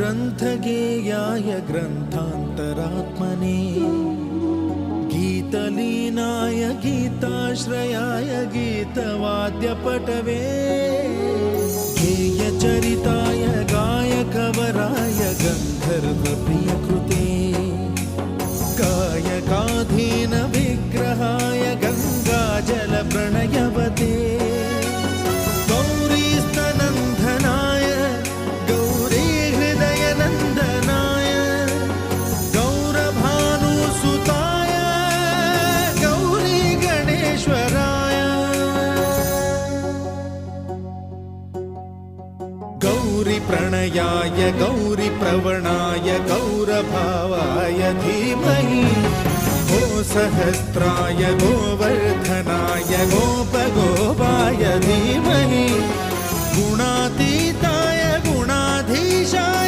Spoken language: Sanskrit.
ग्रन्थगेयाय ग्रन्थान्तरात्मने गीतलीनाय गीताश्रयाय गीतवाद्यपटवे गेयचरिताय गायकवराय गन्धर्वप्रियकृते गायकाधीन विग्रहाय गङ्गाजलप्रणयवते गौरीस्तनन्दनाय गौरीहृदयनन्दनाय गौरभानुसुताय गौरीगणेश्वराय गौरीप्रणयाय गौरीप्रवणाय गौरभावाय धीमहि गोसहस्राय गोवर्धनाय गोपगोपाय धीमहि गुणातीताय गुणाधीशाय